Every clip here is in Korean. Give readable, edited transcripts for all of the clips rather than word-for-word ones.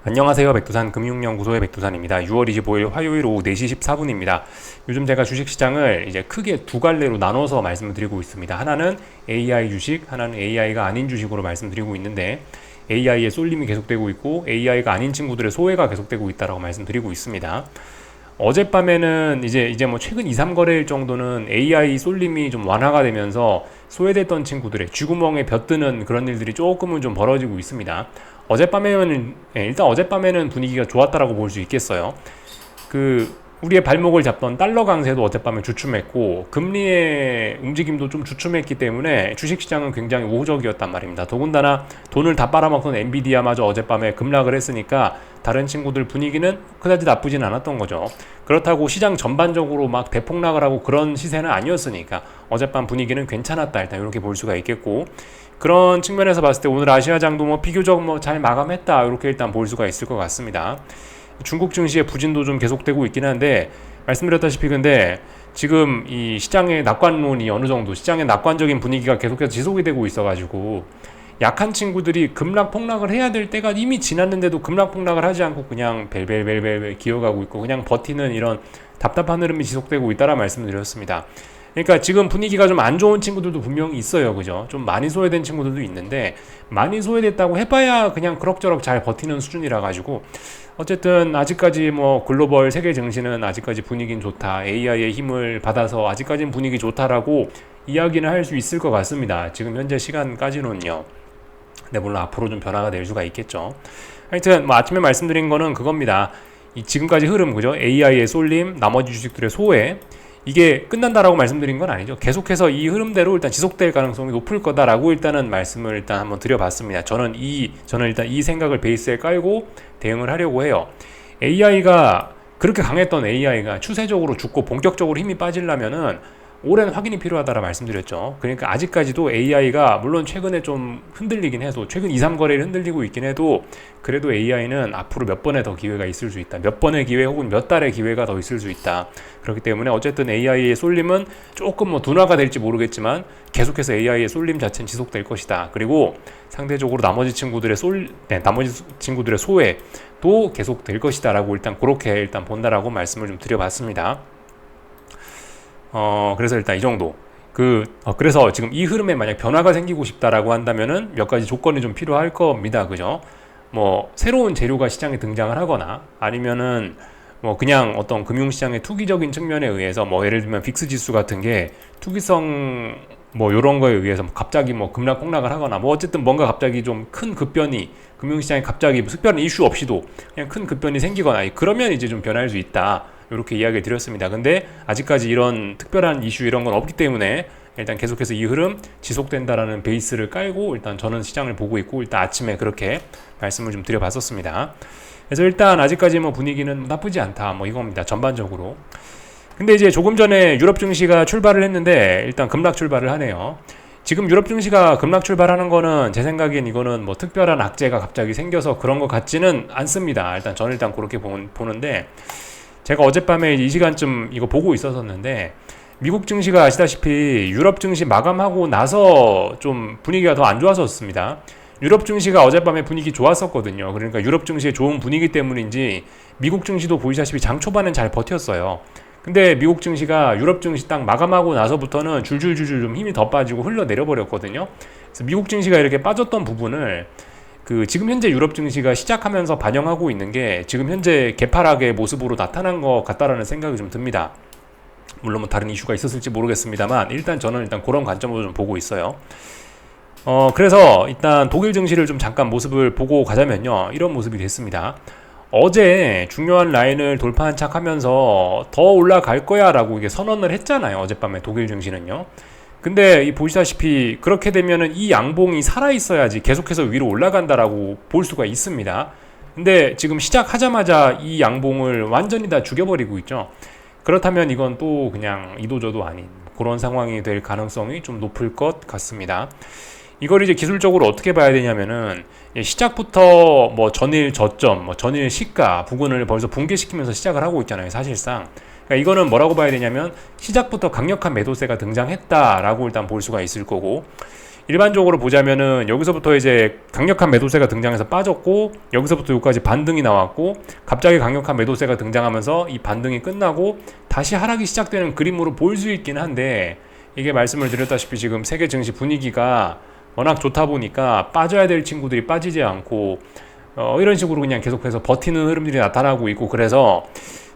안녕하세요. 백두산 금융연구소의 백두산입니다. 6월 25일 화요일 오후 4시 14분입니다. 요즘 제가 주식시장을 이제 크게 두 갈래로 나눠서 말씀을 드리고 있습니다. 하나는 AI 주식, 하나는 AI가 아닌 주식으로 말씀드리고 있는데 AI의 쏠림이 계속되고 있고 AI가 아닌 친구들의 소외가 계속되고 있다라고 말씀드리고 있습니다. 어젯밤에는 이제 뭐 최근 2, 3거래일 정도는 AI 쏠림이 좀 완화가 되면서 소외됐던 친구들의 쥐구멍에 벼뜨는 그런 일들이 조금은 좀 벌어지고 있습니다. 어젯밤에는 일단 어젯밤에는 분위기가 좋았다라고 볼 수 있겠어요. 우리의 발목을 잡던 달러 강세도 어젯밤에 주춤했고 금리의 움직임도 좀 주춤했기 때문에 주식시장은 굉장히 우호적이었단 말입니다. 더군다나 돈을 다 빨아먹던 엔비디아마저 어젯밤에 급락을 했으니까 다른 친구들 분위기는 그다지 나쁘진 않았던 거죠. 그렇다고 시장 전반적으로 막 대폭락을 하고 그런 시세는 아니었으니까 어젯밤 분위기는 괜찮았다, 일단 이렇게 볼 수가 있겠고, 그런 측면에서 봤을 때 오늘 아시아장도 뭐 비교적 뭐 잘 마감했다, 이렇게 일단 볼 수가 있을 것 같습니다. 중국 증시의 부진도 좀 계속되고 있긴 한데, 말씀드렸다시피 근데 지금 이 시장의 낙관론이 어느 정도, 시장의 낙관적인 분위기가 계속해서 지속이 되고 있어가지고 약한 친구들이 급락 폭락을 해야 될 때가 이미 지났는데도 급락 폭락을 하지 않고 그냥 벨벨벨벨 기어가고 있고 그냥 버티는 이런 답답한 흐름이 지속되고 있다라 말씀을 드렸습니다. 그러니까 지금 분위기가 좀 안 좋은 친구들도 분명히 있어요. 그죠? 좀 많이 소외된 친구들도 있는데, 많이 소외됐다고 해봐야 그냥 그럭저럭 잘 버티는 수준이라 가지고 어쨌든 아직까지 뭐 글로벌 세계 증시는 아직까지 분위기는 좋다, AI의 힘을 받아서 아직까지는 분위기 좋다라고 이야기는 할 수 있을 것 같습니다. 지금 현재 시간까지는요. 근데 물론 앞으로 좀 변화가 될 수가 있겠죠. 하여튼 뭐 아침에 말씀드린 거는 그겁니다. 이 지금까지 흐름, 그죠? AI의 쏠림, 나머지 주식들의 소외, 이게 끝난다라고 말씀드린 건 아니죠. 계속해서 이 흐름대로 일단 지속될 가능성이 높을 거다라고 일단은 말씀을 일단 한번 드려봤습니다. 저는 일단 이 생각을 베이스에 깔고 대응을 하려고 해요. AI가 그렇게 강했던 AI가 추세적으로 죽고 본격적으로 힘이 빠지려면은 오랜 확인이 필요하다라 말씀드렸죠. 그러니까 아직까지도 AI가 물론 최근에 좀 흔들리긴 해도, 최근 2, 3거래일 흔들리고 있긴 해도, 그래도 AI는 앞으로 몇 번의 더 기회가 있을 수 있다. 몇 번의 기회 혹은 몇 달의 기회가 더 있을 수 있다. 그렇기 때문에 어쨌든 AI의 쏠림은 조금 뭐 둔화가 될지 모르겠지만 계속해서 AI의 쏠림 자체는 지속될 것이다. 그리고 상대적으로 나머지 친구들의 소외도 계속될 것이다라고 일단 그렇게 일단 본다라고 말씀을 좀 드려봤습니다. 그래서 일단 이 정도. 그래서 지금 이 흐름에 만약 변화가 생기고 싶다라고 한다면은 몇 가지 조건이 좀 필요할 겁니다. 그죠? 뭐, 새로운 재료가 시장에 등장을 하거나 아니면은 뭐 그냥 어떤 금융시장의 투기적인 측면에 의해서 뭐 예를 들면 빅스 지수 같은 게 투기성 뭐 요런 거에 의해서 갑자기 뭐 급락 폭락을 하거나 뭐 어쨌든 뭔가 갑자기 좀 큰 급변이, 금융시장에 갑자기 특별한 이슈 없이도 그냥 큰 급변이 생기거나 그러면 이제 좀 변할 수 있다, 이렇게 이야기를 드렸습니다. 근데 아직까지 이런 특별한 이슈 이런 건 없기 때문에 일단 계속해서 이 흐름 지속된다라는 베이스를 깔고 일단 저는 시장을 보고 있고, 일단 아침에 그렇게 말씀을 좀 드려봤었습니다. 그래서 일단 아직까지 뭐 분위기는 나쁘지 않다, 뭐 이겁니다. 전반적으로. 근데 이제 조금 전에 유럽 증시가 출발을 했는데 일단 급락 출발을 하네요. 지금 유럽 증시가 급락 출발하는 거는 제 생각엔 이거는 뭐 특별한 악재가 갑자기 생겨서 그런 것 같지는 않습니다. 일단 저는 그렇게 보는데, 제가 어젯밤에 이 시간쯤 이거 보고 있었는데 미국 증시가 아시다시피 유럽 증시 마감하고 나서 좀 분위기가 더 안 좋았었습니다. 유럽 증시가 어젯밤에 분위기 좋았었거든요. 그러니까 유럽 증시의 좋은 분위기 때문인지 미국 증시도 보이시다시피 장 초반엔 잘 버텼어요. 근데 미국 증시가 유럽 증시 딱 마감하고 나서부터는 줄줄줄줄 좀 힘이 더 빠지고 흘러내려 버렸거든요. 그래서 미국 증시가 이렇게 빠졌던 부분을 지금 현재 유럽 증시가 시작하면서 반영하고 있는 게 지금 현재 개파락의 모습으로 나타난 것 같다라는 생각이 좀 듭니다. 물론 뭐 다른 이슈가 있었을지 모르겠습니다만 일단 저는 그런 관점으로 좀 보고 있어요. 그래서 일단 독일 증시를 좀 잠깐 모습을 보고 가자면요, 이런 모습이 됐습니다. 어제 중요한 라인을 돌파한 척 하면서 더 올라갈 거야 라고 이게 선언을 했잖아요, 어젯밤에 독일 증시는요. 근데 보시다시피 그렇게 되면은 이 양봉이 살아있어야지 계속해서 위로 올라간다라고 볼 수가 있습니다. 근데 지금 시작하자마자 이 양봉을 완전히 다 죽여버리고 있죠. 그렇다면 이건 또 그냥 이도저도 아닌 그런 상황이 될 가능성이 좀 높을 것 같습니다. 이걸 이제 기술적으로 어떻게 봐야 되냐면은 시작부터 뭐 전일 저점, 뭐 전일 시가 부근을 벌써 붕괴시키면서 시작을 하고 있잖아요, 사실상. 그러니까 이거는 뭐라고 봐야 되냐면 시작부터 강력한 매도세가 등장했다라고 일단 볼 수가 있을 거고, 일반적으로 보자면은 여기서부터 이제 강력한 매도세가 등장해서 빠졌고, 여기서부터 여기까지 반등이 나왔고, 갑자기 강력한 매도세가 등장하면서 이 반등이 끝나고 다시 하락이 시작되는 그림으로 보일 수 있긴 한데, 이게 말씀을 드렸다시피 지금 세계 증시 분위기가 워낙 좋다 보니까 빠져야 될 친구들이 빠지지 않고 이런 식으로 그냥 계속해서 버티는 흐름들이 나타나고 있고, 그래서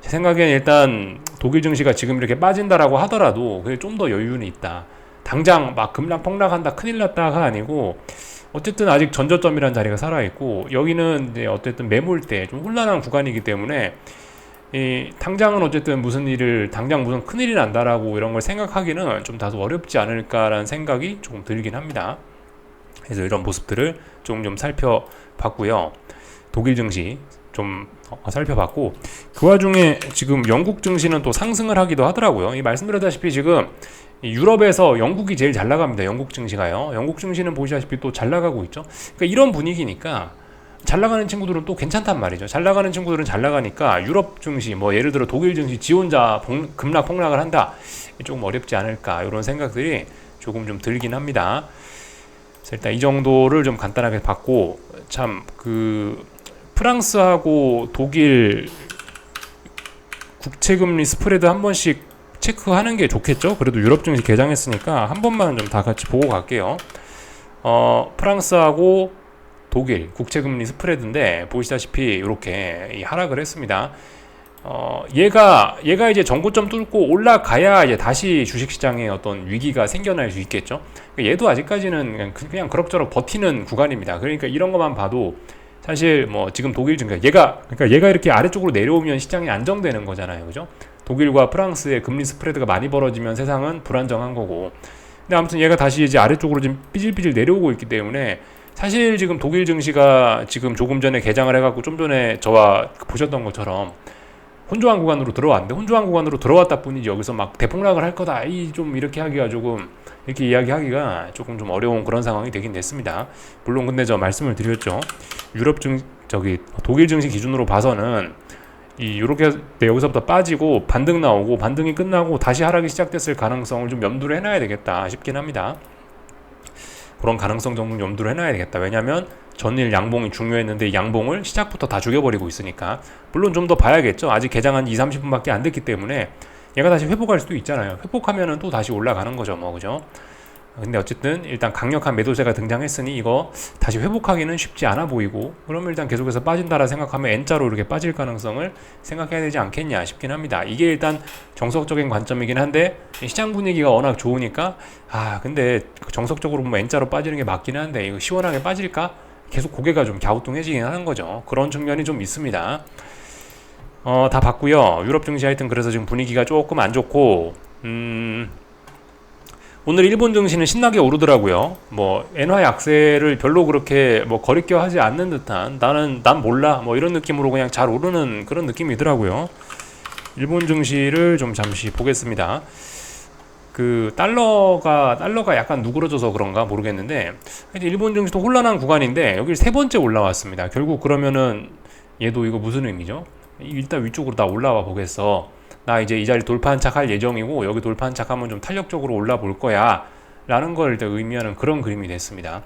제 생각엔 일단 독일 증시가 지금 이렇게 빠진다라고 하더라도 그게 좀 더 여유는 있다. 당장 막 급락 폭락한다 큰일 났다가 아니고, 어쨌든 아직 전저점이라는 자리가 살아있고, 여기는 이제 어쨌든 매물대 좀 혼란한 구간이기 때문에 당장은 어쨌든 당장 무슨 큰일이 난다라고 이런 걸 생각하기는 좀 다소 어렵지 않을까라는 생각이 조금 들긴 합니다. 그래서 이런 모습들을 좀 살펴봤고요. 독일 증시 좀 살펴봤고, 그 와중에 지금 영국 증시는 또 상승을 하기도 하더라고요. 말씀드렸다시피 지금 유럽에서 영국이 제일 잘 나갑니다. 영국 증시가요. 영국 증시는 보시다시피 또 잘 나가고 있죠. 그러니까 이런 분위기니까 잘 나가는 친구들은 또 괜찮단 말이죠. 잘 나가는 친구들은 잘 나가니까 유럽 증시, 뭐 예를 들어 독일 증시 지 혼자 급락 폭락을 한다, 조금 어렵지 않을까, 이런 생각들이 조금 좀 들긴 합니다. 그래서 일단 이 정도를 좀 간단하게 봤고, 참 프랑스하고 독일 국채금리 스프레드 한 번씩 체크하는 게 좋겠죠. 그래도 유럽 증시 개장했으니까 한 번만 좀 다 같이 보고 갈게요. 프랑스하고 독일 국채금리 스프레드인데 보시다시피 이렇게 하락을 했습니다. 얘가 이제 전고점 뚫고 올라가야 이제 다시 주식시장에 어떤 위기가 생겨날 수 있겠죠. 얘도 아직까지는 그냥 그럭저럭 버티는 구간입니다. 그러니까 이런 것만 봐도 사실 뭐 지금 독일 증시 얘가 이렇게 아래쪽으로 내려오면 시장이 안정되는 거잖아요, 그죠? 독일과 프랑스의 금리 스프레드가 많이 벌어지면 세상은 불안정한 거고, 근데 아무튼 얘가 다시 이제 아래쪽으로 지금 삐질삐질 내려오고 있기 때문에, 사실 지금 독일 증시가 지금 조금 전에 개장을 해갖고 좀 전에 저와 보셨던 것처럼 혼조한 구간으로 들어왔는데, 혼조한 구간으로 들어왔다 뿐이지 여기서 막 대폭락을 할 거다, 좀 이렇게 하기가 조금, 이렇게 이야기하기가 조금 좀 어려운 그런 상황이 되긴 됐습니다. 물론 근데 저 말씀을 드렸죠. 독일 증시 기준으로 봐서는 요렇게 여기서부터 빠지고 반등 나오고 반등이 끝나고 다시 하락이 시작됐을 가능성을 좀 염두를 해놔야 되겠다 싶긴 합니다. 그런 가능성 정도 염두를 해놔야 되겠다. 왜냐면 전일 양봉이 중요했는데 이 양봉을 시작부터 다 죽여버리고 있으니까. 물론 좀 더 봐야겠죠. 아직 개장한 2-30분밖에 안 됐기 때문에 얘가 다시 회복할 수도 있잖아요. 회복하면은 또 다시 올라가는 거죠, 뭐, 그죠? 근데 어쨌든 일단 강력한 매도세가 등장했으니 이거 다시 회복하기는 쉽지 않아 보이고, 그러면 일단 계속해서 빠진다라 생각하면 N자로 이렇게 빠질 가능성을 생각해야 되지 않겠냐 싶긴 합니다. 이게 일단 정석적인 관점이긴 한데, 시장 분위기가 워낙 좋으니까 근데 정석적으로 보면 N자로 빠지는 게 맞긴 한데 이거 시원하게 빠질까? 계속 고개가 좀 갸우뚱해지긴 하는 거죠. 그런 측면이 좀 있습니다. 다 봤고요. 유럽 증시 하여튼 그래서 지금 분위기가 조금 안 좋고, 오늘 일본 증시는 신나게 오르더라고요. 뭐 엔화 약세를 별로 그렇게 뭐 거리껴 하지 않는 듯한, 난 몰라 뭐 이런 느낌으로 그냥 잘 오르는 그런 느낌이더라고요. 일본 증시를 좀 잠시 보겠습니다. 달러가 약간 누그러져서 그런가 모르겠는데, 일본 증시도 혼란한 구간인데 여기 세 번째 올라왔습니다. 결국 그러면은 얘도 이거 무슨 의미죠? 일단 위쪽으로 다 올라와 보겠어. 나 이제 이 자리 돌파 한착할 예정이고, 여기 돌파 한착하면 좀 탄력적으로 올라볼 거야 라는 걸 일단 의미하는 그런 그림이 됐습니다.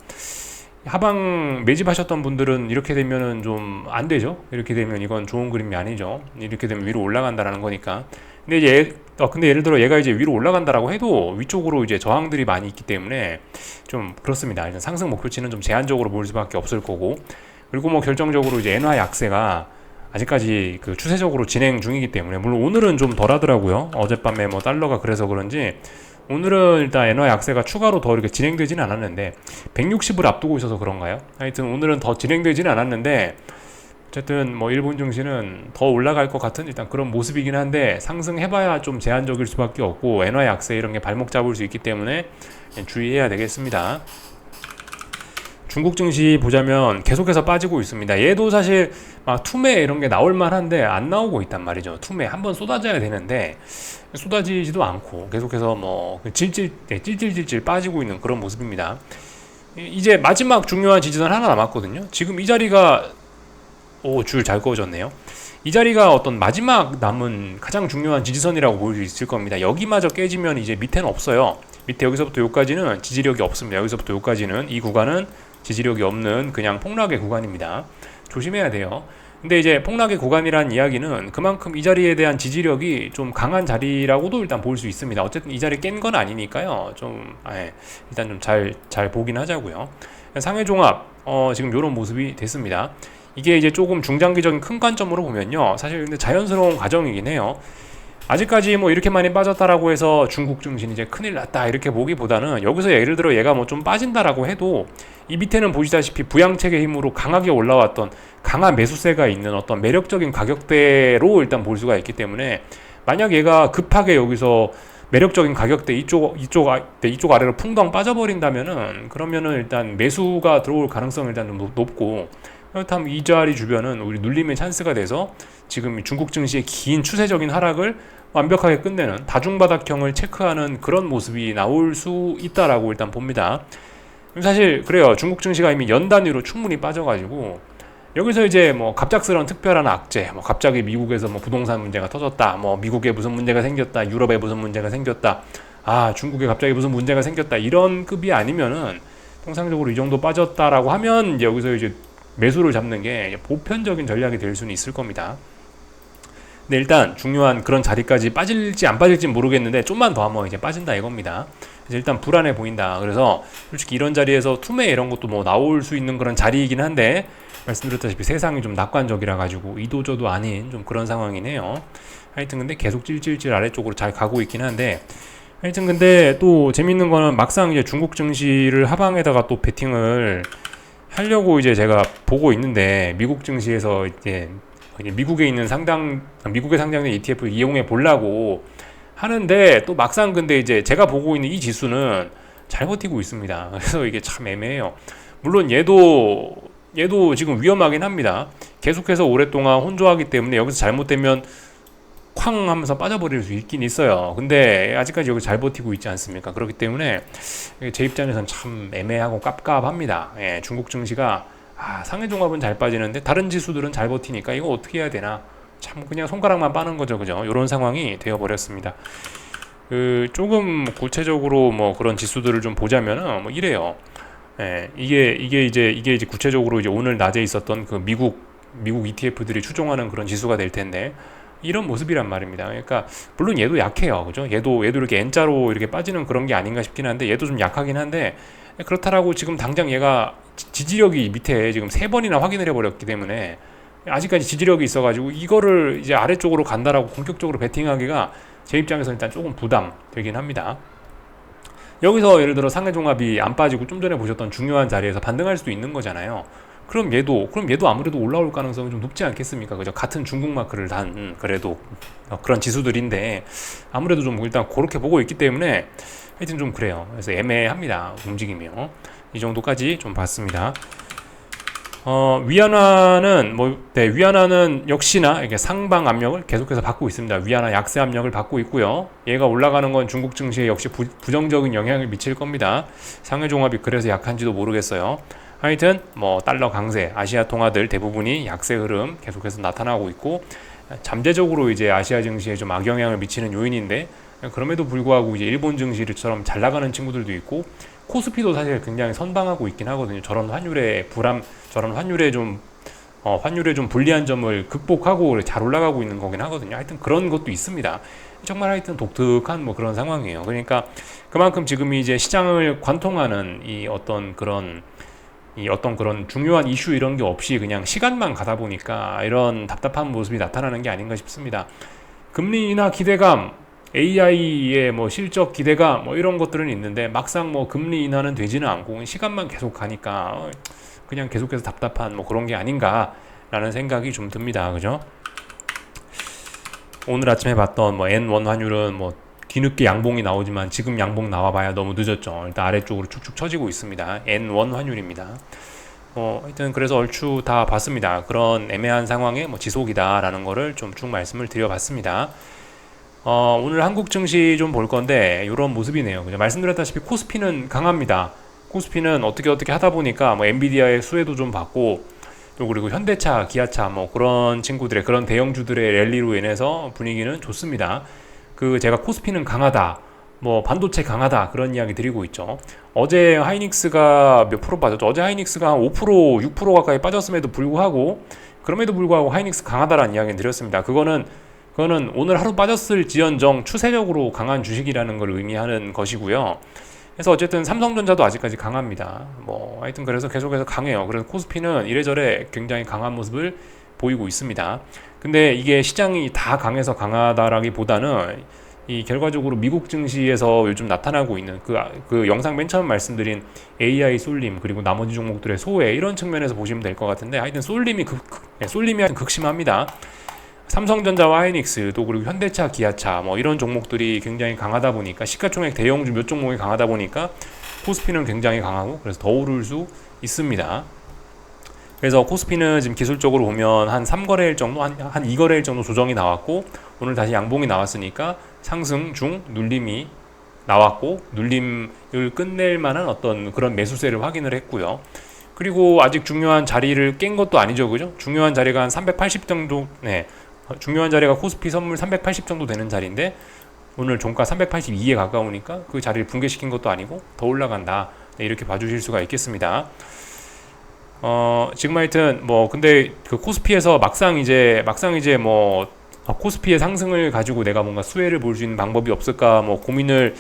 하방 매집하셨던 분들은 이렇게 되면은 좀 안 되죠. 이렇게 되면 이건 좋은 그림이 아니죠. 이렇게 되면 위로 올라간다라는 거니까. 근데 예를 들어 얘가 이제 위로 올라간다라고 해도 위쪽으로 이제 저항들이 많이 있기 때문에 좀 그렇습니다. 일단 상승 목표치는 좀 제한적으로 보일 수밖에 없을 거고, 그리고 뭐 결정적으로 이제 엔화 약세가 아직까지 추세적으로 진행 중이기 때문에, 물론 오늘은 좀 덜 하더라고요. 어젯밤에 뭐 달러가 그래서 그런지 오늘은 일단 엔화 약세가 추가로 더 이렇게 진행되지는 않았는데, 160을 앞두고 있어서 그런가요? 하여튼 오늘은 더 진행되지는 않았는데, 어쨌든 뭐 일본 증시는 더 올라갈 것 같은 일단 그런 모습이긴 한데, 상승해봐야 좀 제한적일 수밖에 없고, 엔화 약세 이런 게 발목 잡을 수 있기 때문에 주의해야 되겠습니다. 중국 증시 보자면 계속해서 빠지고 있습니다. 얘도 사실 막 투매 이런 게 나올 만한데 안 나오고 있단 말이죠. 투매 한번 쏟아져야 되는데 쏟아지지도 않고 계속해서 뭐 찔찔찔찔 빠지고 있는 그런 모습입니다. 이제 마지막 중요한 지지선 하나 남았거든요. 지금 이 자리가 줄 잘 그어졌네요. 이 자리가 어떤 마지막 남은 가장 중요한 지지선이라고 볼 수 있을 겁니다. 여기마저 깨지면 이제 밑에는 없어요. 밑에 여기서부터 여기까지는 지지력이 없습니다. 여기서부터 여기까지는 이 구간은 지지력이 없는 그냥 폭락의 구간입니다. 조심해야 돼요. 근데 이제 폭락의 구간이란 이야기는 그만큼 이 자리에 대한 지지력이 좀 강한 자리라고도 일단 볼 수 있습니다. 어쨌든 이 자리 깬 건 아니니까요. 일단 좀 잘 보긴 하자고요. 상해 종합 지금 이런 모습이 됐습니다. 이게 이제 조금 중장기적인 큰 관점으로 보면요, 사실 근데 자연스러운 과정이긴 해요. 아직까지 뭐 이렇게 많이 빠졌다라고 해서 중국 증시 이제 큰일 났다 이렇게 보기보다는, 여기서 예를 들어 얘가 뭐 좀 빠진다라고 해도 이 밑에는 보시다시피 부양책의 힘으로 강하게 올라왔던 강한 매수세가 있는 어떤 매력적인 가격대로 일단 볼 수가 있기 때문에, 만약 얘가 급하게 여기서 매력적인 가격대 이쪽 아래로 풍덩 빠져버린다면은, 그러면은 일단 매수가 들어올 가능성이 일단 좀 높고, 그렇다면 이 자리 주변은 우리 눌림의 찬스가 돼서 지금 중국 증시의 긴 추세적인 하락을 완벽하게 끝내는 다중바닥형을 체크하는 그런 모습이 나올 수 있다라고 일단 봅니다. 사실 그래요. 중국 증시가 이미 연 단위로 충분히 빠져가지고, 여기서 이제 뭐 갑작스러운 특별한 악재, 뭐 갑자기 미국에서 뭐 부동산 문제가 터졌다, 뭐 미국에 무슨 문제가 생겼다, 유럽에 무슨 문제가 생겼다, 중국에 갑자기 무슨 문제가 생겼다, 이런 급이 아니면은 통상적으로 이 정도 빠졌다라고 하면 이제 여기서 이제 매수를 잡는 게 보편적인 전략이 될 수는 있을 겁니다. 근데 일단 중요한 그런 자리까지 빠질지 안 빠질지 모르겠는데, 좀만 더 하면 이제 빠진다 이겁니다. 그래서 일단 불안해 보인다. 그래서 솔직히 이런 자리에서 투매 이런 것도 뭐 나올 수 있는 그런 자리이긴 한데, 말씀드렸다시피 세상이 좀 낙관적이라 가지고 이도저도 아닌 좀 그런 상황이네요. 하여튼 근데 계속 찔찔찔 아래쪽으로 잘 가고 있긴 한데, 하여튼 근데 또 재밌는 거는 막상 이제 중국 증시를 하방에다가 또 베팅을 하려고 이제 제가 보고 있는데, 미국 증시에서 이제 미국에 상장된 ETF를 이용해 보려고 하는데, 또 막상 근데 이제 제가 보고 있는 이 지수는 잘 버티고 있습니다. 그래서 이게 참 애매해요. 물론 얘도 지금 위험하긴 합니다. 계속해서 오랫동안 혼조하기 때문에 여기서 잘못되면 쾅 하면서 빠져버릴 수 있긴 있어요. 근데 아직까지 여기 잘 버티고 있지 않습니까? 그렇기 때문에 제 입장에서는 참 애매하고 깝깝합니다. 중국 증시가 상해 종합은 잘 빠지는데 다른 지수들은 잘 버티니까 이거 어떻게 해야 되나, 참 그냥 손가락만 빠는 거죠, 그죠? 이런 상황이 되어 버렸습니다. 조금 구체적으로 뭐 그런 지수들을 좀 보자면은 뭐 이래요. 이게 이제 구체적으로 이제 오늘 낮에 있었던 그 미국 ETF들이 추종하는 그런 지수가 될 텐데, 이런 모습이란 말입니다. 그러니까 물론 얘도 약해요, 그죠? 얘도 이렇게 N자로 이렇게 빠지는 그런 게 아닌가 싶긴 한데, 얘도 좀 약하긴 한데, 그렇다라고 지금 당장 얘가 지지력이 밑에 지금 3번이나 확인을 해버렸기 때문에 아직까지 지지력이 있어가지고 이거를 이제 아래쪽으로 간다라고 본격적으로 베팅하기가 제 입장에서 일단 조금 부담되긴 합니다. 여기서 예를 들어 상해종합이 안 빠지고 좀 전에 보셨던 중요한 자리에서 반등할 수도 있는 거잖아요. 그럼 얘도 아무래도 올라올 가능성이 좀 높지 않겠습니까? 그죠? 같은 중국 마크를 단 그래도 그런 지수들인데, 아무래도 좀 일단 그렇게 보고 있기 때문에 하여튼 좀 그래요. 그래서 애매합니다, 움직이며. 이 정도까지 좀 봤습니다. 위안화는 역시나 이렇게 상방 압력을 계속해서 받고 있습니다. 위안화 약세 압력을 받고 있고요. 얘가 올라가는 건 중국 증시에 역시 부정적인 영향을 미칠 겁니다. 상해 종합이 그래서 약한지도 모르겠어요. 하여튼 뭐 달러 강세, 아시아 통화들 대부분이 약세 흐름 계속해서 나타나고 있고, 잠재적으로 이제 아시아 증시에 좀 악영향을 미치는 요인인데, 그럼에도 불구하고 이제 일본 증시처럼 잘 나가는 친구들도 있고, 코스피도 사실 굉장히 선방하고 있긴 하거든요. 저런 환율의 좀 불리한 점을 극복하고 잘 올라가고 있는 거긴 하거든요. 하여튼 그런 것도 있습니다. 정말 하여튼 독특한 뭐 그런 상황이에요. 그러니까 그만큼 지금 이제 시장을 관통하는 어떤 그런 중요한 이슈 이런 게 없이 그냥 시간만 가다 보니까 이런 답답한 모습이 나타나는 게 아닌가 싶습니다. 금리 인하 기대감, AI의 뭐 실적 기대감 뭐 이런 것들은 있는데, 막상 뭐 금리 인하는 되지는 않고 시간만 계속 가니까 그냥 계속해서 답답한 뭐 그런 게 아닌가라는 생각이 좀 듭니다. 그죠? 오늘 아침에 봤던 뭐 N1 환율은 뭐 뒤늦게 양봉이 나오지만 지금 양봉 나와봐야 너무 늦었죠. 일단 아래쪽으로 축축 처지고 있습니다. N1 환율입니다. 하여튼 그래서 얼추 다 봤습니다. 그런 애매한 상황의 뭐 지속이다라는 거를 좀 쭉 말씀을 드려봤습니다. 오늘 한국 증시 좀 볼 건데 이런 모습이네요. 그냥 말씀드렸다시피 코스피는 강합니다. 코스피는 어떻게 하다 보니까 뭐 엔비디아의 수혜도 좀 받고, 또 그리고 현대차, 기아차 뭐 그런 친구들의 그런 대형주들의 랠리로 인해서 분위기는 좋습니다. 제가 코스피는 강하다, 뭐 반도체 강하다 그런 이야기 드리고 있죠. 어제 하이닉스가 몇 프로 빠졌죠? 어제 하이닉스가 한 5%, 6% 가까이 빠졌음에도 불구하고 하이닉스 강하다라는 이야기 드렸습니다. 그거는 오늘 하루 빠졌을지언정 추세적으로 강한 주식이라는 걸 의미하는 것이고요. 그래서 어쨌든 삼성전자도 아직까지 강합니다. 뭐 하여튼 그래서 계속해서 강해요. 그래서 코스피는 이래저래 굉장히 강한 모습을 보이고 있습니다. 근데 이게 시장이 다 강해서 강하다라기보다는 이 결과적으로 미국 증시에서 요즘 나타나고 있는 그 영상 맨 처음 말씀드린 AI 쏠림 그리고 나머지 종목들의 소외 이런 측면에서 보시면 될 것 같은데 하여튼 쏠림이 하여튼 극심합니다. 삼성전자와 하이닉스 또 그리고 현대차, 기아차 뭐 이런 종목들이 굉장히 강하다 보니까 시가총액 대형주 몇 종목이 강하다 보니까 코스피는 굉장히 강하고 그래서 더 오를 수 있습니다. 그래서 코스피는 지금 기술적으로 보면 한 3거래일 정도 한 2거래일 정도 조정이 나왔고 오늘 다시 양봉이 나왔으니까 상승 중 눌림이 나왔고 눌림을 끝낼 만한 어떤 그런 매수세를 확인을 했고요. 그리고 아직 중요한 자리를 깬 것도 아니죠, 그죠? 중요한 자리가 한 380 정도, 중요한 자리가 코스피 선물 380 정도 되는 자리인데 오늘 종가 382에 가까우니까 그 자리를 붕괴시킨 것도 아니고 더 올라간다. 이렇게 봐주실 수가 있겠습니다. 지금 하여튼 뭐 근데 그 코스피에서 막상 이제 뭐 코스피의 상승을 가지고 내가 뭔가 수혜를 볼 수 있는 방법이 없을까 뭐 고민을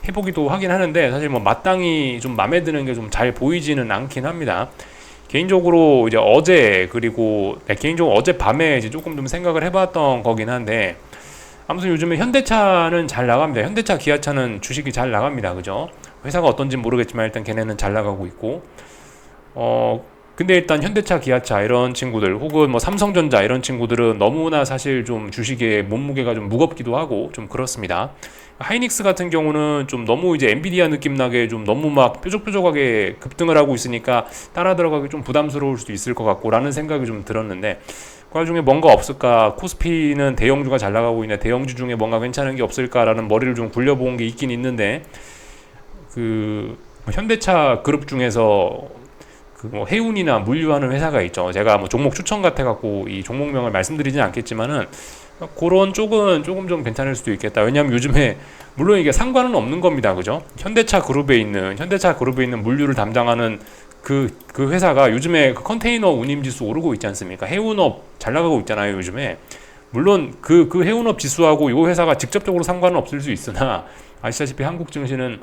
해보기도 하긴 하는데 사실 뭐 마땅히 좀 마음에 드는 게 좀 잘 보이지는 않긴 합니다. 개인적으로 이제 개인적으로 어젯밤에 이제 조금 좀 생각을 해봤던 거긴 한데 아무튼 요즘에 현대차는 잘 나갑니다. 현대차, 기아차는 주식이 잘 나갑니다. 그죠? 회사가 어떤지 모르겠지만 일단 걔네는 잘 나가고 있고 근데 일단 현대차, 기아차 이런 친구들 혹은 뭐 삼성전자 이런 친구들은 너무나 사실 좀 주식의 몸무게가 좀 무겁기도 하고 좀 그렇습니다. 하이닉스 같은 경우는 좀 너무 이제 엔비디아 느낌 나게 좀 너무 막 뾰족뾰족하게 급등을 하고 있으니까 따라 들어가기 좀 부담스러울 수도 있을 것 같고 라는 생각이 좀 들었는데 그 와중에 뭔가 없을까, 코스피는 대형주가 잘 나가고 있는데 대형주 중에 뭔가 괜찮은 게 없을까라는 머리를 좀 굴려본 게 있긴 있는데 그 현대차 그룹 중에서 그 뭐 해운이나 물류하는 회사가 있죠. 제가 뭐 종목 추천 같아 갖고 이 종목명을 말씀드리진 않겠지만은 그런 쪽은 조금 좀 괜찮을 수도 있겠다. 왜냐하면 요즘에 물론 이게 상관은 없는 겁니다. 그죠? 현대차 그룹에 있는 물류를 담당하는 그 회사가 요즘에 그 컨테이너 운임 지수 오르고 있지 않습니까? 해운업 잘 나가고 있잖아요, 요즘에. 물론 그 해운업 지수하고 이 회사가 직접적으로 상관은 없을 수 있으나 아시다시피 한국 증시는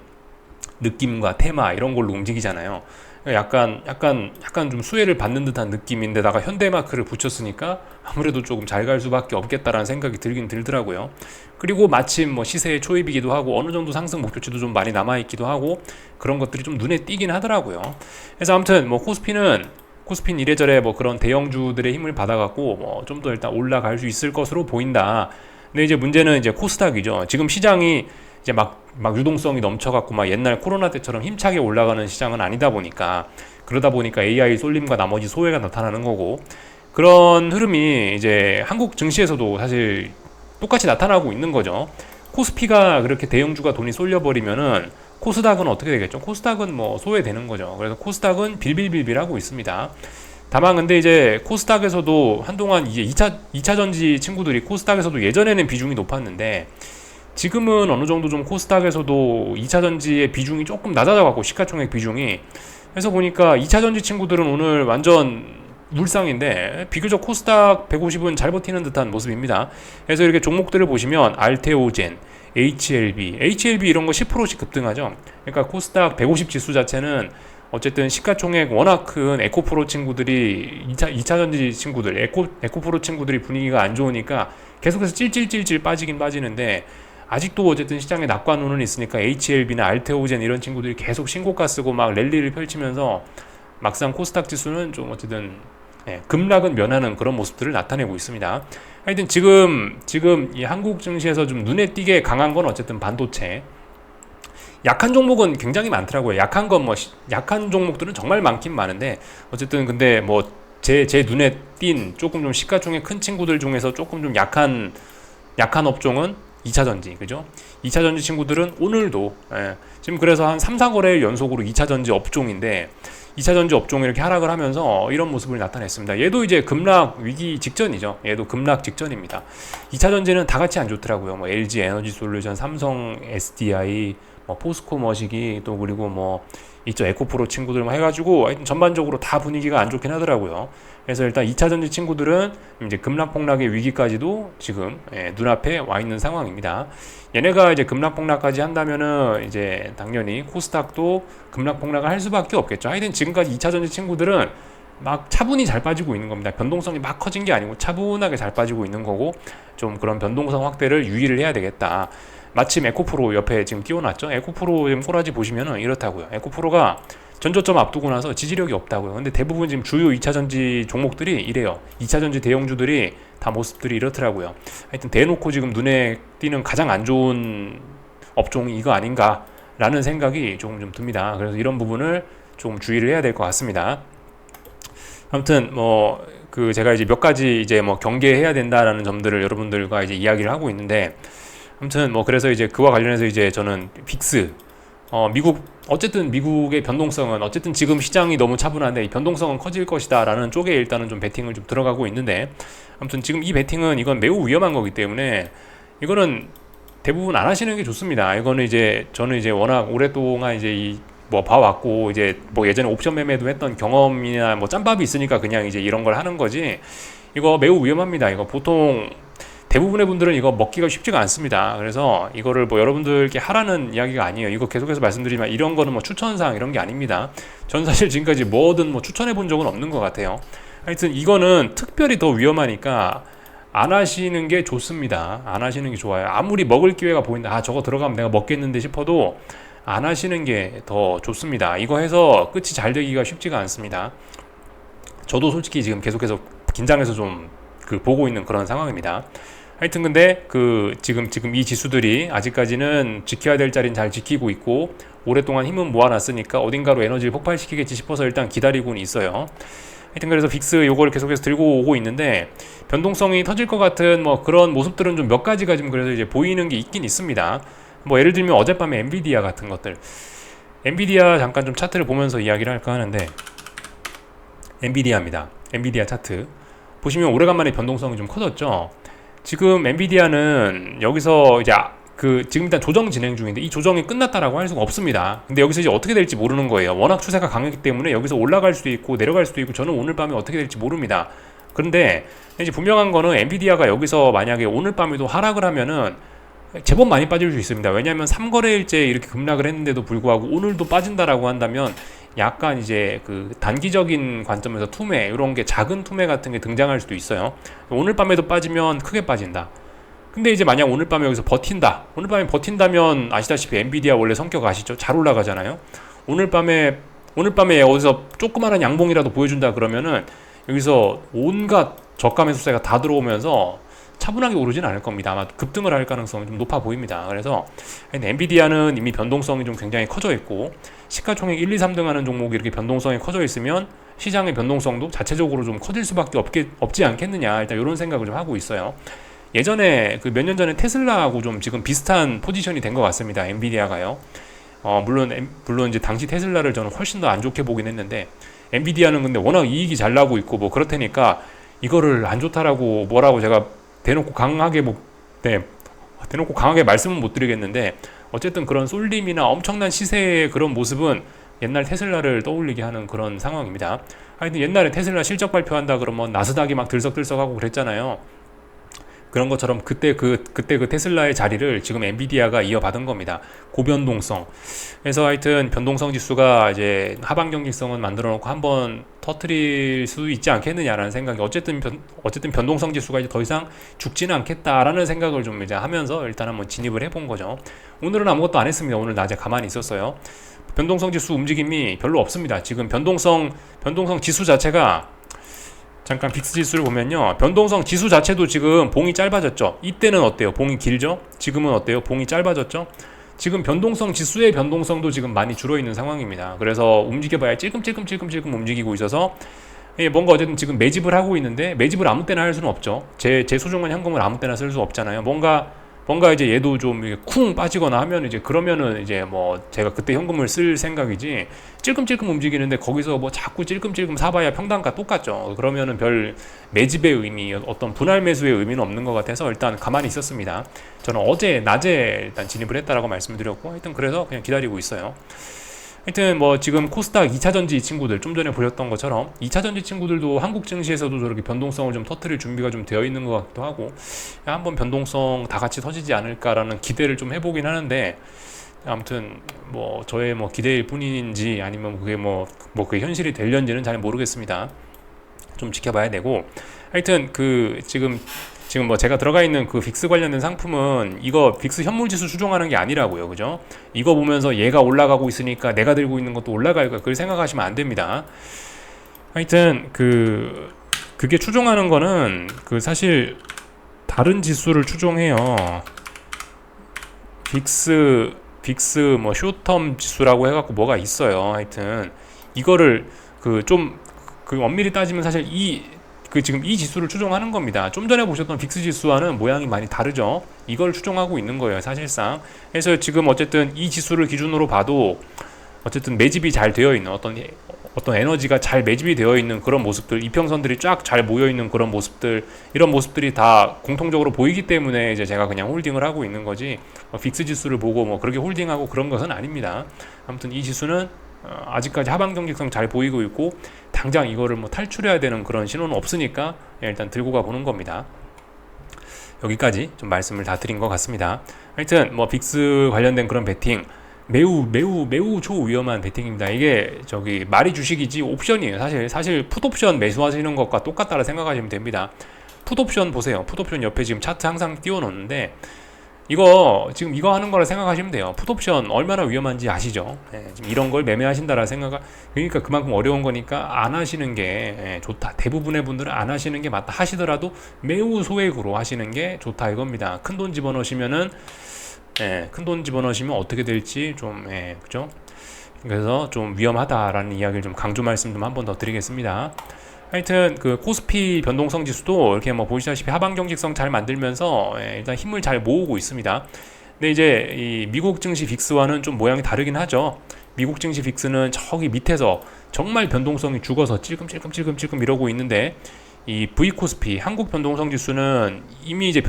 느낌과 테마 이런 걸로 움직이잖아요. 약간 좀 수혜를 받는 듯한 느낌인데다가 현대마크를 붙였으니까 아무래도 조금 잘 갈 수밖에 없겠다라는 생각이 들긴 들더라고요. 그리고 마침 뭐 시세의 초입이기도 하고 어느 정도 상승 목표치도 좀 많이 남아 있기도 하고 그런 것들이 좀 눈에 띄긴 하더라고요. 그래서 아무튼 뭐 코스피는 이래저래 뭐 그런 대형주들의 힘을 받아갖고 뭐 좀 더 일단 올라갈 수 있을 것으로 보인다. 근데 이제 문제는 이제 코스닥이죠. 지금 시장이 이제 막 유동성이 넘쳐갖고 막 옛날 코로나 때처럼 힘차게 올라가는 시장은 아니다 보니까 그러다 보니까 AI 쏠림과 나머지 소외가 나타나는 거고 그런 흐름이 이제 한국 증시에서도 사실 똑같이 나타나고 있는 거죠. 코스피가 그렇게 대형주가 돈이 쏠려버리면은 코스닥은 어떻게 되겠죠? 코스닥은 뭐 소외되는 거죠. 그래서 코스닥은 빌빌빌빌하고 있습니다. 다만 근데 이제 코스닥에서도 한동안 이제 2차 전지 친구들이 코스닥에서도 예전에는 비중이 높았는데 지금은 어느 정도 좀 코스닥에서도 2차 전지의 비중이 조금 낮아져갖고 시가총액 비중이 그래서 보니까 2차 전지 친구들은 오늘 완전 물상인데 비교적 코스닥 150은 잘 버티는 듯한 모습입니다. 그래서 이렇게 종목들을 보시면 알테오젠, HLB 이런 거 10%씩 급등하죠. 그러니까 코스닥 150 지수 자체는 어쨌든 시가총액 워낙 큰 에코프로 친구들이 2차 전지 친구들 에코프로 친구들이 분위기가 안 좋으니까 계속해서 찔찔찔찔 빠지긴 빠지는데 아직도 어쨌든 시장에 낙관론은 있으니까 HLB나 알테오젠 이런 친구들이 계속 신고가 쓰고 막 랠리를 펼치면서 막상 코스닥 지수는 좀 어쨌든 급락은 면하는 그런 모습들을 나타내고 있습니다. 하여튼 지금 이 한국 증시에서 좀 눈에 띄게 강한 건 어쨌든 반도체. 약한 종목은 굉장히 많더라고요. 약한 종목들은 정말 많긴 많은데 어쨌든 근데 뭐 제 눈에 띈 조금 좀 시가총액 큰 친구들 중에서 조금 좀 약한 업종은 2차전지, 그죠? 2차전지 친구들은 오늘도, 지금 그래서 한 3, 4거래일 연속으로 2차전지 업종인데, 2차전지 업종이 이렇게 하락을 하면서 이런 모습을 나타냈습니다. 얘도 이제 급락 위기 직전이죠. 얘도 급락 직전입니다. 2차전지는 다 같이 안 좋더라고요. 뭐 LG 에너지 솔루션, 삼성 SDI, 뭐 포스코 머시기, 또 그리고 뭐 있죠, 에코프로 친구들 뭐 해가지고 하여튼 전반적으로 다 분위기가 안 좋긴 하더라고요. 그래서 일단 2차전지 친구들은 이제 급락폭락의 위기까지도 지금 눈앞에 와 있는 상황입니다. 얘네가 이제 급락폭락까지 한다면은 이제 당연히 코스닥도 급락폭락을 할 수밖에 없겠죠. 하여튼 지금까지 2차전지 친구들은 막 차분히 잘 빠지고 있는 겁니다. 변동성이 막 커진 게 아니고 차분하게 잘 빠지고 있는 거고, 좀 그런 변동성 확대를 유의를 해야 되겠다. 마침 에코프로 옆에 지금 띄워놨죠. 에코프로 지금 꼬라지 보시면은 이렇다고요. 에코프로가 전저점 앞두고 나서 지지력이 없다고요. 근데 대부분 지금 주요 2차전지 종목들이 이래요. 2차전지 대형주들이 다 모습들이 이렇더라고요. 하여튼 대놓고 지금 눈에 띄는 가장 안 좋은 업종이 이거 아닌가라는 생각이 조금 좀 듭니다. 그래서 이런 부분을 좀 주의를 해야 될 것 같습니다. 아무튼 뭐 그 제가 이제 몇 가지 이제 뭐 경계해야 된다라는 점들을 여러분들과 이제 이야기를 하고 있는데, 아무튼 뭐 그래서 이제 그와 관련해서 이제 저는 빅스 미국, 어쨌든 미국의 변동성은 어쨌든 지금 시장이 너무 차분한데 이 변동성은 커질 것이다 라는 쪽에 일단은 좀 베팅을 좀 들어가고 있는데, 아무튼 지금 이 베팅은 이건 매우 위험한 거기 때문에 이거는 대부분 안 하시는 게 좋습니다. 이거는 이제 저는 이제 워낙 오랫동안 이제 이 뭐 봐왔고, 이제 뭐 예전에 옵션 매매도 했던 경험이나 뭐 짬밥이 있으니까 그냥 이제 이런 걸 하는 거지, 이거 매우 위험합니다. 이거 보통 대부분의 분들은 이거 먹기가 쉽지가 않습니다. 그래서 이거를 뭐 여러분들께 하라는 이야기가 아니에요. 이거 계속해서 말씀드리지만 이런 거는 뭐 추천사항 이런 게 아닙니다. 전 사실 지금까지 뭐든 뭐 추천해 본 적은 없는 것 같아요. 하여튼 이거는 특별히 더 위험하니까 안 하시는 게 좋습니다. 안 하시는 게 좋아요. 아무리 먹을 기회가 보인다, 아 저거 들어가면 내가 먹겠는데 싶어도 안 하시는 게 더 좋습니다. 이거 해서 끝이 잘 되기가 쉽지가 않습니다. 저도 솔직히 지금 계속해서 긴장해서 좀 그 보고 있는 그런 상황입니다. 하여튼 근데 그 지금 이 지수들이 아직까지는 지켜야 될 자리는 잘 지키고 있고, 오랫동안 힘은 모아놨으니까 어딘가로 에너지를 폭발시키겠지 싶어서 일단 기다리고는 있어요. 하여튼 그래서 빅스 요거를 계속해서 들고 오고 있는데, 변동성이 터질 것 같은 뭐 그런 모습들은 좀 몇 가지가 지금 그래서 이제 보이는 게 있긴 있습니다. 뭐 예를 들면 어젯밤에 엔비디아 같은 것들, 엔비디아 잠깐 좀 차트를 보면서 이야기를 할까 하는데, 엔비디아입니다. 엔비디아 차트 보시면 오래간만에 변동성이 좀 커졌죠. 지금 엔비디아는 여기서 이제 지금 일단 조정 진행 중인데 이 조정이 끝났다라고 할 수가 없습니다. 근데 여기서 이제 어떻게 될지 모르는 거예요. 워낙 추세가 강하기 때문에 여기서 올라갈 수도 있고 내려갈 수도 있고, 저는 오늘 밤에 어떻게 될지 모릅니다. 그런데 이제 분명한 거는 엔비디아가 여기서 만약에 오늘 밤에도 하락을 하면은 제법 많이 빠질 수 있습니다. 왜냐하면 3거래일째 이렇게 급락을 했는데도 불구하고 오늘도 빠진다라고 한다면 약간 이제 그 단기적인 관점에서 투매, 이런 게 작은 투매 같은 게 등장할 수도 있어요. 오늘 밤에도 빠지면 크게 빠진다. 근데 이제 만약 오늘 밤에 여기서 버틴다, 오늘 밤에 버틴다면 아시다시피 엔비디아 원래 성격 아시죠? 잘 올라가잖아요. 오늘 밤에 어디서 조그마한 양봉이라도 보여준다 그러면은 여기서 온갖 저가 매수세가 다 들어오면서 차분하게 오르진 않을 겁니다. 아마 급등을 할 가능성이 좀 높아 보입니다. 그래서 엔비디아는 이미 변동성이 좀 굉장히 커져 있고, 시가총액 1, 2, 3등 하는 종목이 이렇게 변동성이 커져 있으면 시장의 변동성도 자체적으로 좀 커질 수밖에 없지 않겠느냐, 일단 이런 생각을 좀 하고 있어요. 예전에 그 몇 년 전에 테슬라하고 좀 지금 비슷한 포지션이 된 것 같습니다. 엔비디아가요. 물론 이제 당시 테슬라를 저는 훨씬 더 안 좋게 보긴 했는데, 엔비디아는 근데 워낙 이익이 잘 나고 있고 뭐 그렇다니까 이거를 안 좋다라고 뭐라고 제가 대놓고 강하게 말씀은 못 드리겠는데, 어쨌든 그런 쏠림이나 엄청난 시세의 그런 모습은 옛날 테슬라를 떠올리게 하는 그런 상황입니다. 하여튼 옛날에 테슬라 실적 발표한다 그러면 나스닥이 막 들썩들썩하고 그랬잖아요. 그런 것처럼 그때 그 테슬라의 자리를 지금 엔비디아가 이어받은 겁니다. 고변동성. 그래서 하여튼 변동성 지수가 이제 하방 경직성은 만들어 놓고 한번 터트릴 수 있지 않겠느냐라는 생각이, 어쨌든 변동성 지수가 이제 더 이상 죽지는 않겠다라는 생각을 좀 이제 하면서 일단 한번 진입을 해본 거죠. 오늘은 아무것도 안 했습니다. 오늘 낮에 가만히 있었어요. 변동성 지수 움직임이 별로 없습니다. 지금 변동성 지수 자체가, 잠깐 빅스 지수를 보면요, 변동성 지수 자체도 지금 봉이 짧아졌죠. 이때는 어때요? 봉이 길죠? 지금은 어때요? 봉이 짧아졌죠? 지금 변동성 지수의 변동성도 지금 많이 줄어있는 상황입니다. 그래서 움직여봐야 찔끔찔끔 움직이고 있어서, 뭔가 어쨌든 지금 매집을 하고 있는데, 매집을 아무 때나 할 수는 없죠. 제 소중한 현금을 아무 때나 쓸 수 없잖아요. 뭔가 뭔가 이제 얘도 좀 이렇게 쿵 빠지거나 하면 이제 그러면은 이제 뭐 제가 그때 현금을 쓸 생각이지, 찔끔찔끔 움직이는데 거기서 뭐 자꾸 찔끔찔끔 사봐야 평단가 똑같죠. 그러면은 별 매집의 의미, 어떤 분할 매수의 의미는 없는 것 같아서 일단 가만히 있었습니다. 저는 어제 낮에 일단 진입을 했다라고 말씀드렸고, 하여튼 그래서 그냥 기다리고 있어요. 하여튼 뭐 지금 코스닥 2차전지 친구들, 좀 전에 보셨던 것처럼 2차전지 친구들도 한국 증시에서도 저렇게 변동성을 좀 터뜨릴 준비가 좀 되어 있는 것 같기도 하고, 한번 변동성 다 같이 터지지 않을까라는 기대를 좀 해보긴 하는데, 아무튼 뭐 저의 뭐 기대일 뿐인지 아니면 그게 그게 현실이 될런지는 잘 모르겠습니다. 좀 지켜봐야 되고, 하여튼 그 지금 뭐 제가 들어가 있는 그 빅스 관련된 상품은 이거 빅스 현물지수 추종하는 게 아니라고요, 그죠? 이거 보면서 얘가 올라가고 있으니까 내가 들고 있는 것도 올라갈 거야, 그걸 생각하시면 안 됩니다. 하여튼 그게 추종하는 거는 그 사실 다른 지수를 추종해요. 빅스 뭐 숏텀 지수라고 해갖고 뭐가 있어요. 하여튼 이거를 엄밀히 따지면 사실 지금 이 지수를 추종하는 겁니다. 좀 전에 보셨던 빅스 지수와는 모양이 많이 다르죠. 이걸 추종하고 있는 거예요, 사실상. 그래서 지금 어쨌든 이 지수를 기준으로 봐도 어쨌든 매집이 잘 되어 있는 어떤 에너지가 잘 매집이 되어 있는 그런 모습들, 이평선들이 쫙 잘 모여 있는 그런 모습들, 이런 모습들이 다 공통적으로 보이기 때문에 이제 제가 그냥 홀딩을 하고 있는 거지, 빅스 지수를 보고 뭐 그렇게 홀딩하고 그런 것은 아닙니다. 아무튼 이 지수는 아직까지 하방 경직성 잘 보이고 있고, 당장 이거를 뭐 탈출해야 되는 그런 신호는 없으니까 일단 들고 가 보는 겁니다. 여기까지 좀 말씀을 다 드린 것 같습니다. 하여튼 뭐 빅스 관련된 그런 베팅, 매우 초위험한 베팅입니다. 이게 말이 주식이지 옵션이에요. 사실 풋옵션 매수하시는 것과 똑같다라 생각하시면 됩니다. 풋옵션 보세요. 풋옵션 옆에 지금 차트 항상 띄워놓는데, 이거 하는 거라 생각하시면 돼요. 풋옵션 얼마나 위험한지 아시죠? 지금 이런 걸 매매하신다라 그러니까 그만큼 어려운 거니까 안 하시는 게 좋다. 대부분의 분들은 안 하시는 게 맞다. 하시더라도 매우 소액으로 하시는 게 좋다 이겁니다. 큰 돈 집어넣으시면 어떻게 될지 그죠? 그래서 좀 위험하다라는 이야기를 좀 강조 말씀 좀 한 번 더 드리겠습니다. 하여튼 그 코스피 변동성 지수도 이렇게 뭐 보시다시피 하방 경직성 잘 만들면서 일단 힘을 잘 모으고 있습니다. 근데 이제 이 미국 증시 빅스와는 좀 모양이 다르긴 하죠. 미국 증시 빅스는 저기 밑에서 정말 변동성이 죽어서 찔끔찔끔 이러고 있는데, 이 V코스피 한국 변동성 지수는 이미 이제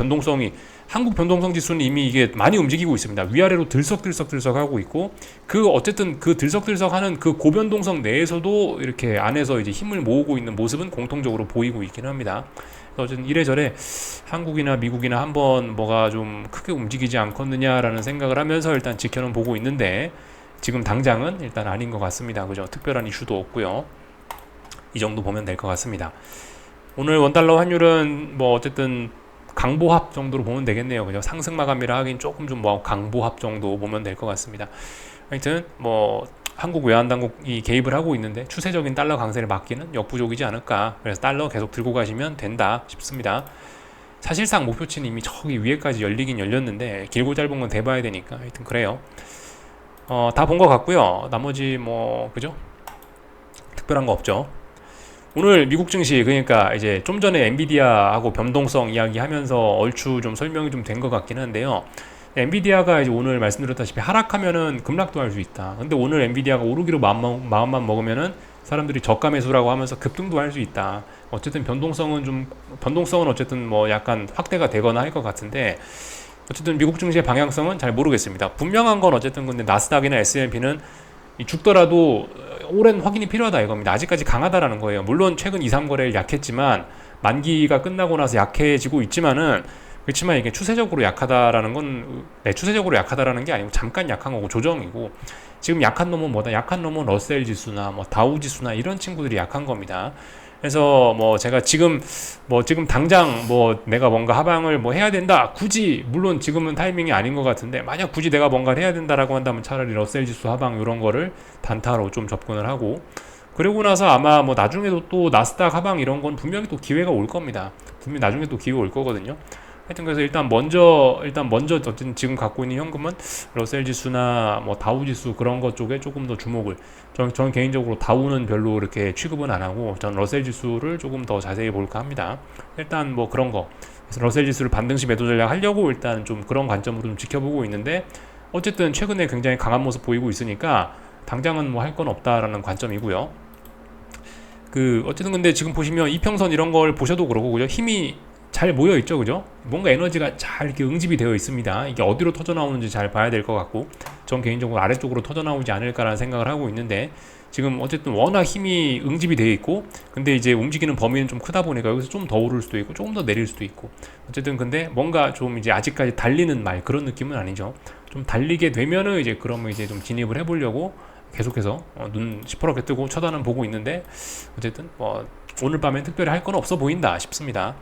한국 변동성 지수는 이미 이게 많이 움직이고 있습니다. 위아래로 들썩들썩 하고 있고, 어쨌든 그 들썩들썩하는 그 고변동성 내에서도 이렇게 안에서 이제 힘을 모으고 있는 모습은 공통적으로 보이고 있긴 합니다. 어쨌든 이래저래 한국이나 미국이나 한번 뭐가 좀 크게 움직이지 않겠느냐라는 생각을 하면서 일단 지켜는 보고 있는데, 지금 당장은 일단 아닌 것 같습니다. 그죠? 특별한 이슈도 없고요. 이 정도 보면 될 것 같습니다. 오늘 원달러 환율은 뭐 어쨌든 강보합 정도로 보면 되겠네요. 그죠? 상승 마감이라 하긴 조금 좀 뭐 강보합 정도 보면 될 것 같습니다. 하여튼 뭐 한국 외환당국이 개입을 하고 있는데 추세적인 달러 강세를 막기는 역부족이지 않을까. 그래서 달러 계속 들고 가시면 된다 싶습니다. 사실상 목표치는 이미 저기 위에까지 열리긴 열렸는데 길고 짧은 건 대봐야 되니까 하여튼 그래요. 다 본 것 같고요. 나머지 뭐 그죠? 특별한 거 없죠. 오늘 미국 증시, 그러니까 이제 좀 전에 엔비디아하고 변동성 이야기하면서 얼추 좀 설명이 좀 된 것 같긴 한데요. 엔비디아가 이제 오늘 말씀드렸다시피 하락하면은 급락도 할 수 있다. 근데 오늘 엔비디아가 오르기로 마음만 먹으면은 사람들이 저가 매수라고 하면서 급등도 할 수 있다. 어쨌든 변동성은 어쨌든 뭐 약간 확대가 되거나 할 것 같은데, 어쨌든 미국 증시의 방향성은 잘 모르겠습니다. 분명한 건 어쨌든 근데 나스닥이나 S&P는 죽더라도 오랜 확인이 필요하다 이겁니다. 아직까지 강하다라는 거예요. 물론 최근 2, 3거래일 약했지만, 만기가 끝나고 나서 약해지고 있지만은, 그렇지만 이게 추세적으로 약하다라는 게 아니고 잠깐 약한 거고 조정이고, 지금 약한 놈은 뭐다? 약한 놈은 러셀 지수나 뭐 다우 지수나 이런 친구들이 약한 겁니다. 그래서 뭐 제가 지금 당장 뭐 내가 뭔가 하방을 뭐 해야 된다, 굳이, 물론 지금은 타이밍이 아닌 것 같은데, 만약 굳이 내가 뭔가를 해야 된다라고 한다면 차라리 러셀 지수 하방 이런 거를 단타로 좀 접근을 하고, 그리고 나서 아마 뭐 나중에도 또 나스닥 하방 이런 건 분명히 또 기회가 올 겁니다. 분명히 나중에 또 기회가 올 거거든요. 하여튼 그래서 일단 먼저 어쨌든 지금 갖고 있는 현금은 러셀 지수나 뭐 다우 지수 그런 것 쪽에 조금 더 주목을, 저는 개인적으로 다우는 별로 이렇게 취급은 안 하고 전 러셀 지수를 조금 더 자세히 볼까 합니다. 일단 뭐 그런 거 그래서 러셀 지수를 반등시 매도 전략 하려고 일단 좀 그런 관점으로 좀 지켜보고 있는데, 어쨌든 최근에 굉장히 강한 모습 보이고 있으니까 당장은 뭐 할 건 없다라는 관점이고요. 어쨌든 근데 지금 보시면 이평선 이런 걸 보셔도 그러고, 그죠? 힘이 잘 모여 있죠, 그죠? 뭔가 에너지가 잘 이렇게 응집이 되어 있습니다. 이게 어디로 터져 나오는지 잘 봐야 될 것 같고, 전 개인적으로 아래쪽으로 터져 나오지 않을까라는 생각을 하고 있는데, 지금 어쨌든 워낙 힘이 응집이 되어 있고, 근데 이제 움직이는 범위는 좀 크다 보니까 여기서 좀 더 오를 수도 있고 조금 더 내릴 수도 있고, 어쨌든 근데 뭔가 좀 이제 아직까지 달리는 말 그런 느낌은 아니죠. 좀 달리게 되면은 이제 그러면 이제 좀 진입을 해보려고 계속해서 눈 시퍼렇게 뜨고 쳐다는 보고 있는데, 어쨌든 뭐 오늘 밤엔 특별히 할 건 없어 보인다 싶습니다.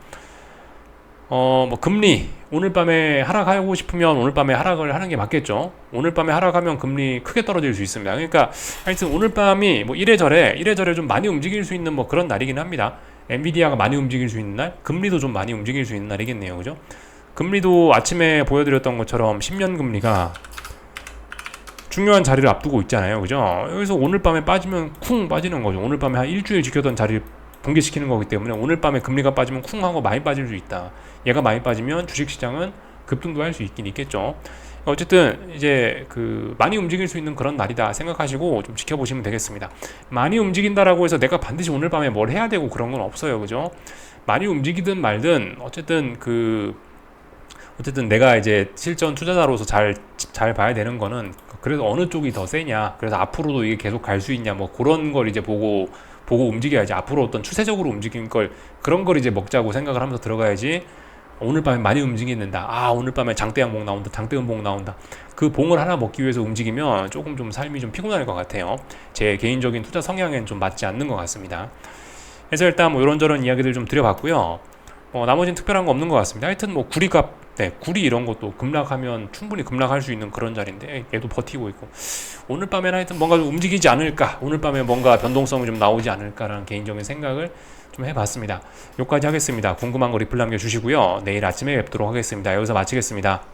뭐 금리 오늘 밤에 하락하고 싶으면 오늘 밤에 하락을 하는 게 맞겠죠. 오늘 밤에 하락하면 금리 크게 떨어질 수 있습니다. 그러니까 하여튼 오늘 밤이 뭐 이래저래 좀 많이 움직일 수 있는 뭐 그런 날이긴 합니다. 엔비디아가 많이 움직일 수 있는 날, 금리도 좀 많이 움직일 수 있는 날이겠네요, 그죠? 금리도 아침에 보여드렸던 것처럼 10년 금리가 중요한 자리를 앞두고 있잖아요, 그죠? 여기서 오늘 밤에 빠지면 쿵 빠지는 거죠. 오늘 밤에 한 일주일 지켰던 자리를 붕괴시키는 거기 때문에 오늘 밤에 금리가 빠지면 쿵 하고 많이 빠질 수 있다. 얘가 많이 빠지면 주식시장은 급등도 할 수 있긴 있겠죠. 어쨌든 이제 많이 움직일 수 있는 그런 날이다 생각하시고 좀 지켜보시면 되겠습니다. 많이 움직인다라고 해서 내가 반드시 오늘 밤에 뭘 해야 되고 그런 건 없어요, 그죠? 많이 움직이든 말든 어쨌든 내가 이제 실전 투자자로서 잘 봐야 되는 거는, 그래서 어느 쪽이 더 세냐, 그래서 앞으로도 이게 계속 갈 수 있냐, 뭐 그런 걸 이제 보고 움직여야지. 앞으로 어떤 추세적으로 움직인 걸, 그런 걸 이제 먹자고 생각을 하면서 들어가야지. 오늘 밤에 많이 움직이는다, 오늘 밤에 장대 양봉 나온다, 장대 음봉 나온다, 그 봉을 하나 먹기 위해서 움직이면 조금 좀 삶이 좀 피곤할 것 같아요. 제 개인적인 투자 성향엔 좀 맞지 않는 것 같습니다. 그래서 일단 뭐 이런저런 이야기들 좀 드려봤고요. 나머지는 특별한 거 없는 것 같습니다. 하여튼 뭐 구리 이런 것도 급락하면 충분히 급락할 수 있는 그런 자리인데 얘도 버티고 있고, 오늘 밤에는 하여튼 뭔가 좀 움직이지 않을까, 오늘 밤에 뭔가 변동성이 좀 나오지 않을까라는 개인적인 생각을 좀 해봤습니다. 여기까지 하겠습니다. 궁금한 거 리플 남겨주시고요. 내일 아침에 뵙도록 하겠습니다. 여기서 마치겠습니다.